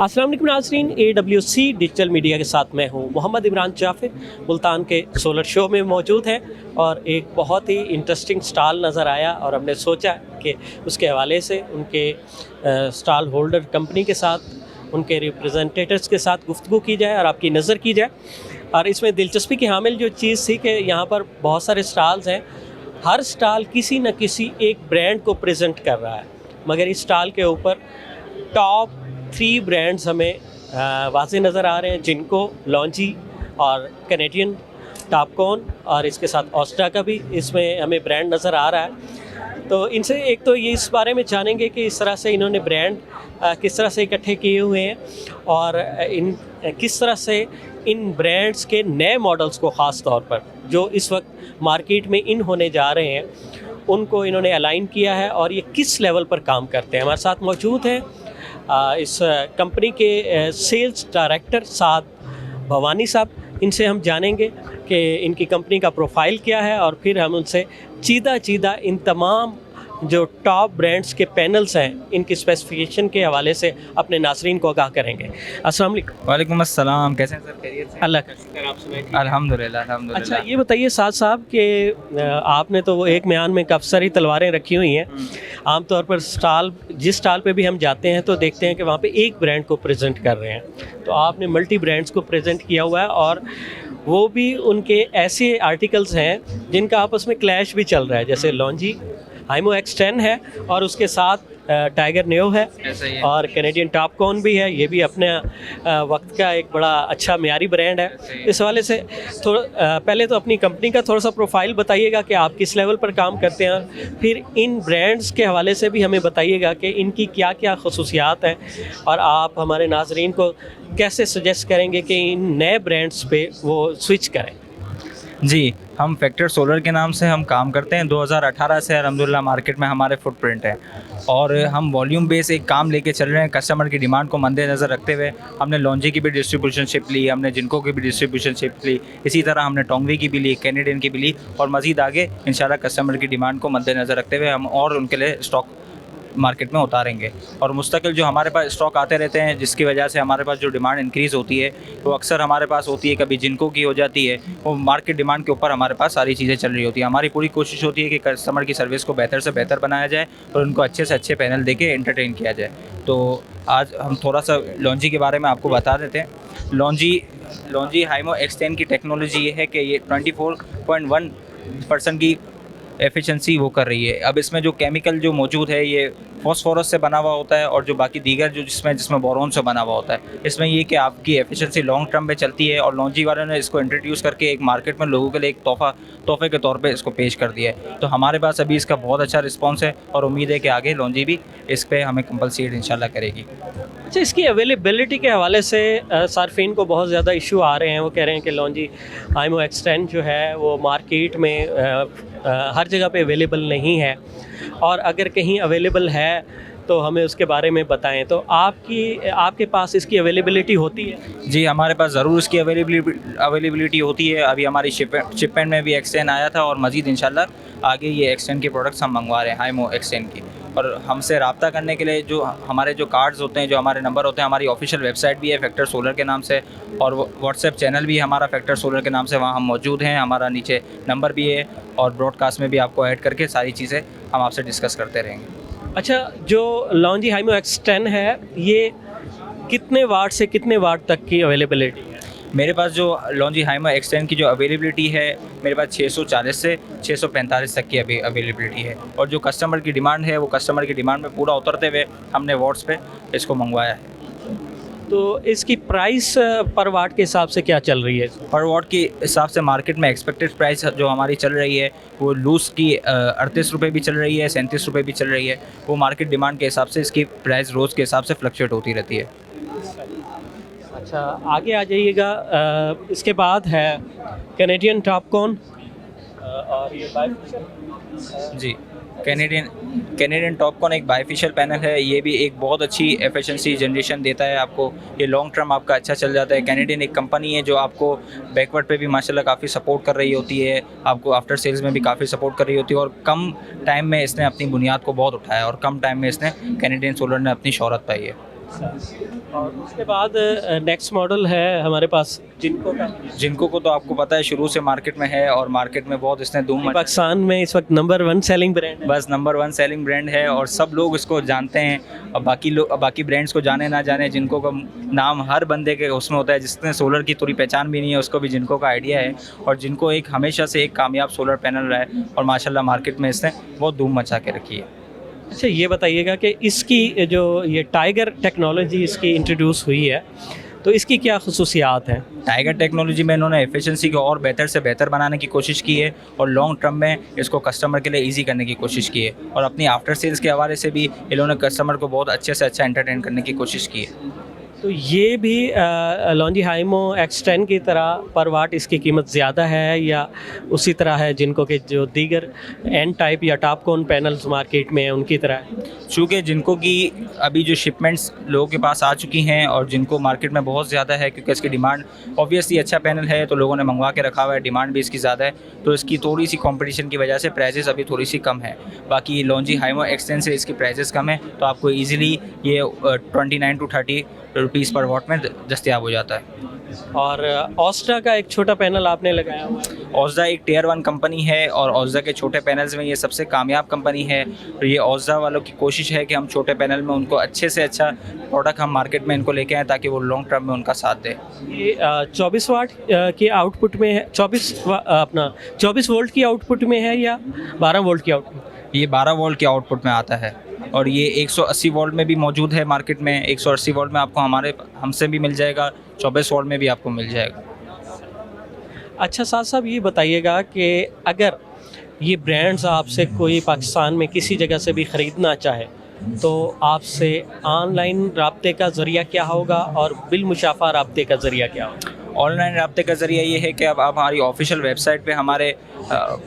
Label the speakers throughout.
Speaker 1: अस्सलाम वालेकुम नाज़रीन, AWC डिजिटल मीडिया के साथ मैं हूँ मोहम्मद इमरान जाफ़िर। मुल्तान के सोलर शो में मौजूद है और एक बहुत ही इंटरेस्टिंग स्टॉल नज़र आया और हमने सोचा कि उसके हवाले से उनके स्टॉल होल्डर कंपनी के साथ, उनके रिप्रेजेंटेटिव्स के साथ गुफ्तगू की जाए और आपकी नज़र की जाए। और इसमें दिलचस्पी की हामिल जो चीज़ थी कि यहाँ पर बहुत सारे स्टॉल्स हैं, हर स्टॉल किसी न किसी एक ब्रांड को प्रेजेंट कर रहा है, मगर इस स्टॉल के ऊपर टॉप 3 ब्रांड्स हमें वाज़े नज़र आ रहे हैं, जिनको लॉन्जी और कैनेडियन टॉपकॉन और इसके साथ ऑस्टा का भी इसमें हमें ब्रांड नज़र आ रहा है। तो इनसे एक तो ये इस बारे में जानेंगे कि इस तरह से इन्होंने ब्रांड किस तरह से इकट्ठे किए हुए हैं और इन किस तरह से इन ब्रांड्स के नए मॉडल्स को ख़ास तौर पर जो इस वक्त मार्केट में इन होने जा रहे हैं उनको इन्होंने अलाइन किया है और ये किस लेवल पर काम करते हैं। हमारे साथ मौजूद हैं इस कंपनी के सेल्स डायरेक्टर साद भवानी साहब। इनसे हम जानेंगे कि इनकी कंपनी का प्रोफाइल क्या है और फिर हम उनसे चीदा इन तमाम जो टॉप ब्रांड्स के पैनल्स हैं इनकी स्पेसिफिकेशन के हवाले से अपने नाज़रीन को आगाह करेंगे। अस्सलाम वालेकुम।
Speaker 2: वालेकुम अस्सलाम, कैसे हैं सर? खैरियत से?
Speaker 1: अल्लाह का शुक्र, आप सुनाइए।
Speaker 2: अल्हम्दुलिल्लाह।
Speaker 1: अच्छा, ये बताइए साथ साहब कि आपने तो वो एक म्यान में काफ़ी सारी तलवारें रखी हुई हैं। आमतौर पर जिस स्टॉल पे भी हम जाते हैं तो देखते हैं कि वहाँ पे एक ब्रांड को प्रेजेंट कर रहे हैं, तो आपने मल्टी ब्रांड्स को प्रेजेंट किया हुआ है और वो भी उनके ऐसे आर्टिकल्स हैं जिनका आपस में क्लैश भी चल रहा है, जैसे लॉन्जी हाइमो X10 है और उसके साथ टाइगर नेओ है और कैनेडियन टॉपकॉन भी है। ये भी अपने वक्त का एक बड़ा अच्छा मियारी ब्रांड है। इस हवाले से पहले तो अपनी कंपनी का थोड़ा सा प्रोफाइल बताइएगा कि आप किस लेवल पर काम करते हैं, फिर इन ब्रांड्स के हवाले से भी हमें बताइएगा कि इनकी क्या क्या खसूसियात हैं और आप हमारे नाजरीन को कैसे सजेस्ट करेंगे कि इन नए ब्रांड्स पे वो स्विच करें।
Speaker 2: जी, हम फैक्टर सोलर के नाम से हम काम करते हैं। 2018 से अल्हम्दुलिल्लाह मार्केट में हमारे फुटप्रिंट है और हम वॉल्यूम बेस एक काम लेके चल रहे हैं। कस्टमर की डिमांड को मद्देनज़र रखते हुए हमने लॉन्जी की भी डिस्ट्रीब्यूशनशिप ली, हमने जिनको की भी डिस्ट्रीब्यूशनशिप ली, इसी तरह हमने टोंगवी की भी ली, कैनेडियन की भी ली और मज़ीद आगे इंशाल्लाह कस्टमर की डिमांड को मद्देनज़र रखते हुए हम और उनके लिए स्टॉक मार्केट में उतारेंगे और मुस्तकिल जो हमारे पास स्टॉक आते रहते हैं, जिसकी वजह से हमारे पास जो डिमांड इंक्रीज़ होती है वो अक्सर हमारे पास होती है, कभी जिनको की हो जाती है, वो मार्केट डिमांड के ऊपर हमारे पास सारी चीज़ें चल रही होती हैं। हमारी पूरी कोशिश होती है कि कस्टमर की सर्विस को बेहतर से बेहतर बनाया जाए और उनको अच्छे से अच्छे पैनल दे के एंटरटेन किया जाए। तो आज हम थोड़ा सा लॉन्जी के बारे में आपको बता देते हैं। लॉन्जी हाइमो X10 की टेक्नोलॉजी ये है कि ये 24.1% की एफिशिएंसी वो कर रही है। अब इसमें जो केमिकल जो मौजूद है ये फॉस्फोरस से बना हुआ होता है और जो बाकी दीगर जो जिसमें बोरोन से बना हुआ होता है। इसमें ये कि आपकी एफिशिएंसी लॉन्ग टर्म में चलती है और लॉन्जी वालों ने इसको इंट्रोड्यूस करके एक मार्केट में लोगों के लिए एक तोहफे के तौर पे इसको पेश कर दिया है। तो हमारे पास अभी इसका बहुत अच्छा रिस्पॉन्स है और उम्मीद है कि आगे लॉन्जी भी इस पर हमें कंपलसेट इंशाल्लाह करेगी।
Speaker 1: अच्छा, इसकी अवेलेबिलिटी के हवाले से सार्फिन को बहुत ज़्यादा इशू आ रहे हैं। वो कह रहे हैं कि लॉन्जी हाइमो X10 जो है वो मार्केट में हर जगह पे अवेलेबल नहीं है और अगर कहीं अवेलेबल है तो हमें उसके बारे में बताएं। तो आपके पास इसकी अवेलेबिलिटी होती है?
Speaker 2: जी, हमारे पास ज़रूर इसकी अवेलेबिलिटी होती है। अभी हमारी शिपमेंट में भी X10 आया था और मज़ीद इंशाल्लाह आगे ये X10 के प्रोडक्ट्स हम मंगवा रहे हैं हाइमो X10 की। और हमसे रब्ता करने के लिए जो हमारे जो कार्ड्स होते हैं, जो हमारे नंबर होते हैं, हमारी ऑफिशियल वेबसाइट भी है फैक्टर सोलर के नाम से और व्हाट्सएप चैनल भी है हमारा फैक्टर सोलर के नाम से, वहाँ हम मौजूद हैं। हमारा नीचे नंबर भी है और ब्रॉडकास्ट में भी आपको ऐड करके सारी चीज़ें हम आपसे डिस्कस करते रहेंगे।
Speaker 1: अच्छा, जो लॉन्जी हाइमो X10 है ये कितने वाट से कितने वाट तक की अवेलेबिलिटी है?
Speaker 2: मेरे पास जो लॉन्जी हाइमो X10 की जो अवेलेबिलिटी है मेरे पास 640 से 645 तक की अभी अवेलेबिलिटी है और जो कस्टमर की डिमांड है वो कस्टमर की डिमांड में पूरा उतरते हुए हमने वॉट्स पे इसको मंगवाया है।
Speaker 1: तो इसकी प्राइस पर वाट के हिसाब से क्या चल रही है?
Speaker 2: पर वाट के हिसाब से मार्केट में एक्सपेक्टेड प्राइस जो हमारी चल रही है वो लूज़ की 38 रुपये भी चल रही है, 37 रुपये भी चल रही है। वो मार्केट डिमांड के हिसाब से इसकी प्राइस रोज़ के हिसाब से फ्लक्चुएट होती रहती है।
Speaker 1: अच्छा, आगे आ जाइएगा। इसके बाद है कैनेडियन टॉपकॉन और ये
Speaker 2: जी, कैनेडियन टॉपकॉन एक बाइफेशियल पैनल है। ये भी एक बहुत अच्छी एफिशिएंसी जनरेशन देता है आपको। ये लॉन्ग टर्म आपका अच्छा चल जाता है। कैनेडियन एक कंपनी है जो आपको बैकवर्ड पे भी माशाल्लाह काफ़ी सपोर्ट कर रही होती है, आपको आफ्टर सेल्स में भी काफ़ी सपोर्ट कर रही होती है और कम टाइम में इसने अपनी बुनियाद को बहुत उठाया और कम टाइम में इसने कैनेडियन सोलर ने अपनी शोहरत पाई है।
Speaker 1: और उसके बाद नेक्स्ट मॉडल है हमारे पास जिनको का।
Speaker 2: जिनको को तो आपको पता है शुरू से मार्केट में है और मार्केट में बहुत इसने धूम मचा।
Speaker 1: पाकिस्तान में इस वक्त नंबर 1 सेलिंग ब्रांड है।
Speaker 2: बस नंबर 1 सेलिंग ब्रांड है और सब लोग इसको जानते हैं। और बाकी ब्रांड्स को जाने ना जाने, जिनको का नाम हर बंदे के उसमें होता है, जिसने सोलर की थोड़ी पहचान भी नहीं है उसको भी जिनको का आइडिया है। और जिनको एक हमेशा से एक कामयाब सोलर पैनल रहा है और माशाल्लाह मार्केट में इसने बहुत धूम मचा के रखी है।
Speaker 1: अच्छा, ये बताइएगा कि इसकी जो ये टाइगर टेक्नोलॉजी इसकी इंट्रोड्यूस हुई है, तो इसकी क्या खसूसियात हैं?
Speaker 2: टाइगर टेक्नोलॉजी में इन्होंने एफिशिएंसी को और बेहतर से बेहतर बनाने की कोशिश की है और लॉन्ग टर्म में इसको कस्टमर के लिए इजी करने की कोशिश की है। और अपनी आफ्टर सेल्स के हवाले से भी इन्होंने कस्टमर को बहुत अच्छे से अच्छा एंटरटेन करने की कोशिश की है।
Speaker 1: तो ये भी लॉन्जी हाइमो X10 की तरह पर वाट इसकी कीमत ज़्यादा है या उसी तरह है जिनको कि जो दीगर एन टाइप या टॉप कोन पैनल्स मार्केट में हैं उनकी तरह है?
Speaker 2: चूँकि जिनको की अभी जो शिपमेंट्स लोगों के पास आ चुकी हैं और जिनको मार्केट में बहुत ज़्यादा है, क्योंकि इसकी डिमांड ऑब्वियसली अच्छा पैनल है तो लोगों ने मंगवा के रखा हुआ है, डिमांड भी इसकी ज़्यादा है, तो इसकी थोड़ी सी कंपटीशन की वजह से प्राइजेस अभी थोड़ी सी कम है। बाकी लॉन्जी हाइमो X10 से इसकी प्राइजेस कम है, तो आपको ईजिली ये 29 to 30 रुपीज़ पर वॉट में दस्तियाब हो जाता है।
Speaker 1: और ओस्टा का एक छोटा पैनल आपने लगाया हुआ है।
Speaker 2: ओस्डा एक टियर 1 कंपनी है और ओस्डा के छोटे पैनल्स में ये सबसे कामयाब कंपनी है। तो ये ओस्डा वालों की कोशिश है कि हम छोटे पैनल में उनको अच्छे से अच्छा प्रोडक्ट हम मार्केट में इनको लेके आएँ ताकि वो लॉन्ग टर्म में उनका साथ दे।
Speaker 1: ये 24 वाट की आउटपुट में है, 24 वोल्ट की आउटपुट में है या 12 वोल्ट की आउटपुट?
Speaker 2: ये 12 वोल्ट के आउटपुट में आता है और ये 180 वोल्ट में भी मौजूद है मार्केट में। 180 वोल्ट में आपको हमसे भी मिल जाएगा, 24 वोल्ट में भी आपको मिल जाएगा।
Speaker 1: अच्छा साथ साहब, ये बताइएगा कि अगर ये ब्रांड्स आपसे कोई पाकिस्तान में किसी जगह से भी ख़रीदना चाहे तो आपसे ऑनलाइन राब्ते का ज़रिया क्या होगा और बिलमुशाफा राब्ते का ज़रिया क्या होगा?
Speaker 2: ऑनलाइन राब्ते का ज़रिया ये है कि अब आप हमारी ऑफिशियल वेबसाइट पे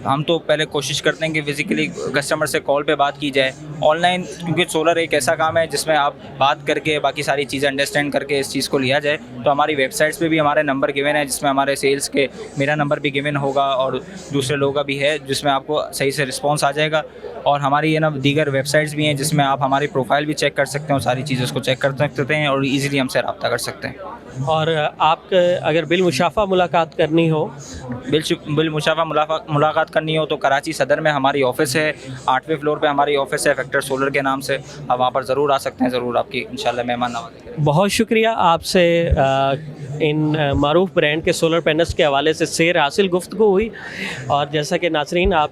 Speaker 2: हम तो पहले कोशिश करते हैं कि फिज़िकली कस्टमर से कॉल पे बात की जाए। ऑनलाइन क्योंकि सोलर एक ऐसा काम है जिसमें आप बात करके बाकी सारी चीज़ें अंडरस्टैंड करके इस चीज़ को लिया जाए, तो हमारी वेबसाइट्स पे भी हमारे नंबर गिवन है, जिसमें हमारे सेल्स के मेरा नंबर भी गिवन होगा और दूसरे लोगों का भी है, जिसमें आपको सही से रिस्पॉन्स आ जाएगा। और हमारी ये दीगर वेबसाइट्स भी हैं जिसमें आप हमारी प्रोफाइल भी चेक कर सकते हैं और सारी चीज़ें उसको चेक कर सकते हैं और ईज़िली हमसे रब्ता कर सकते हैं।
Speaker 1: और आप अगर बिलमुशाफा मुलाकात करनी हो,
Speaker 2: बिलमुशाफा मुलाकात करनी हो तो कराची सदर में हमारी ऑफ़िस है, 8वें फ्लोर पे हमारी ऑफ़िस है फैक्टर सोलर के नाम से। आप वहाँ पर ज़रूर आ सकते हैं, ज़रूर आपकी इंशाल्लाह मेहमान नवाज़ी करेंगे।
Speaker 1: बहुत शुक्रिया आपसे इन मारूफ ब्रांड के सोलर पैनल्स के हवाले से सैर हासिल गुफ्तगू हुई। और जैसा कि नाज़रीन आप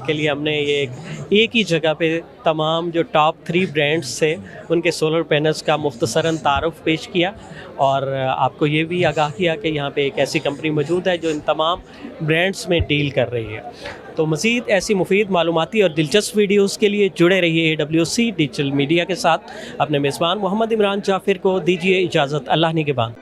Speaker 1: के लिए हमने ये एक ही जगह पे तमाम जो टॉप 3 ब्रांड्स थे उनके सोलर पैनल्स का मुख्तसरन तारुफ पेश किया और आपको ये भी आगाह किया कि यहाँ पे एक ऐसी कंपनी मौजूद है जो इन तमाम ब्रांड्स में डील कर रही है। तो मज़ीद ऐसी मुफीद मालूमाती और दिलचस्प वीडियोज़ के लिए जुड़े रहिए AWC डिजिटल मीडिया के साथ। अपने मेज़बान मोहम्मद इमरान जाफ़िर को दीजिए इजाज़त। अल्लाह निगहबान।